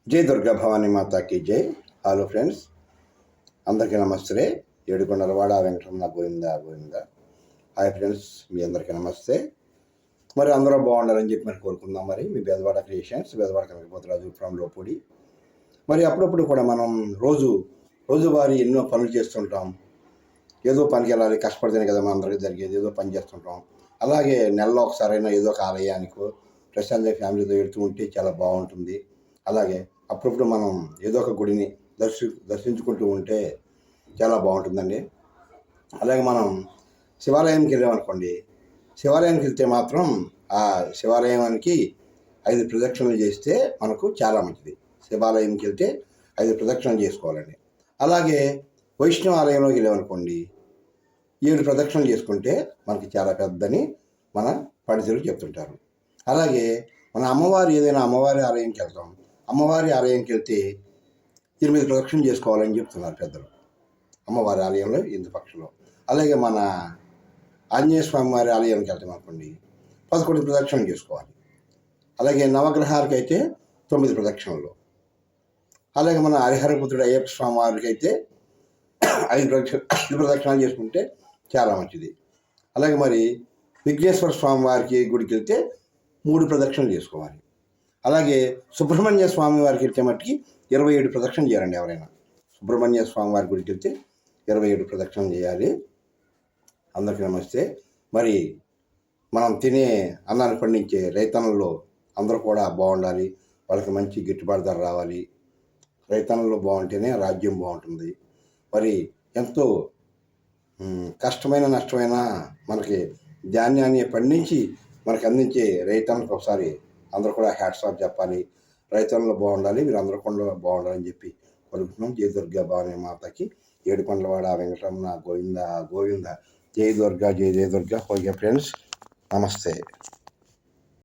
జై దుర్గా భవానీ మాతాకి జై. హలో ఫ్రెండ్స్, అందరికీ నమస్తే. ఏడుకొండలవాడ వెంకటరమణ గోవింద గోవింద. హాయ్ ఫ్రెండ్స్, మీ అందరికీ నమస్తే. మరి అందరూ బాగుండాలని చెప్పి మరి కోరుకుందాం. మరి మీ బెదవాడ క్రియేషన్స్, బెదవాడ కనకపోతరాజు ఫ్రమ్ లోపూడి. మరి అప్పుడప్పుడు కూడా మనం రోజువారీ ఎన్నో పనులు చేస్తుంటాం. ఏదో పనికి వెళ్ళాలి, కష్టపడితేనే కదా మన అందరికీ జరిగేది. ఏదో పని చేస్తుంటాం. అలాగే నెలలో ఒకసారైనా ఏదో ఒక ఆలయానికో ప్రశాంత ఫ్యామిలీతో వెళ్తూ ఉంటే చాలా బాగుంటుంది. అలాగే అప్పుడప్పుడు మనం ఏదో ఒక గుడిని దర్శించుకుంటూ ఉంటే చాలా బాగుంటుందండి. అలాగే మనం శివాలయంకి వెళ్ళామనుకోండి, శివాలయానికి వెళ్తే మాత్రం ఆ శివాలయానికి 5 ప్రదక్షిణలు చేస్తే మనకు చాలా మంచిది. శివాలయంకి వెళ్తే 5 ప్రదక్షిణలు చేసుకోవాలండి. అలాగే వైష్ణవ ఆలయంలోకి వెళ్ళామనుకోండి, 7 ప్రదక్షిణలు చేసుకుంటే మనకి చాలా పెద్దని మన పండితులు చెప్తుంటారు. అలాగే మన ఏదైనా అమ్మవారి ఆలయంకి వెళ్తాం. అమ్మవారి ఆలయంకి వెళ్తే 8 ప్రదక్షిణలు చేసుకోవాలని చెప్తున్నారు పెద్దలు, అమ్మవారి ఆలయంలో 8 పక్షులు. అలాగే మన ఆంజనేయ స్వామి వారి ఆలయానికి వెళ్తాం అనుకోండి, 11 ప్రదక్షిణలు చేసుకోవాలి. అలాగే నవగ్రహాలకి అయితే 9 ప్రదక్షిణలు. అలాగే మన హరిహరపుత్రుడు అయ్యప్ప స్వామి వారికి అయితే 5 ప్రదక్షిణాలు చేసుకుంటే చాలా మంచిది. అలాగే మరి విఘ్నేశ్వర స్వామి వారికి గుడికి వెళ్తే 3 ప్రదక్షిణలు చేసుకోవాలి. అలాగే సుబ్రహ్మణ్య స్వామి వారికి వెళ్తే మట్టుకి 27 ప్రదక్షిణలు చేయాలండి. ఎవరైనా సుబ్రహ్మణ్య స్వామి వారి గుడికి వెళ్తే 27 ప్రదక్షిణలు చేయాలి. అందరికీ నమస్తే. మరి మనం తినే అన్నాన్ని పండించే రైతన్నల్లో అందరూ కూడా బాగుండాలి. వాళ్ళకి మంచి గిట్టుబాటు ధర రావాలి. రైతన్నలు బాగుంటేనే రాజ్యం బాగుంటుంది. మరి ఎంతో కష్టమైన నష్టమైన మనకి ధాన్యాన్ని పండించి మనకు అందించే రైతన్నలకు ఒకసారి అందరూ కూడా హ్యాట్స్ ఆఫ్ చెప్పాలి. రైతన్నలు బాగుండాలి, మీరు అందరూ కూడా బాగుండాలని చెప్పి కోరుకుంటున్నాం. జై దుర్గా భవానీ మాతకి. ఏడుకొండలవాడ వెంకటరమణ గోవింద గోవింద. జై దుర్గా, జై దుర్గా. ఓకే ఫ్రెండ్స్, నమస్తే.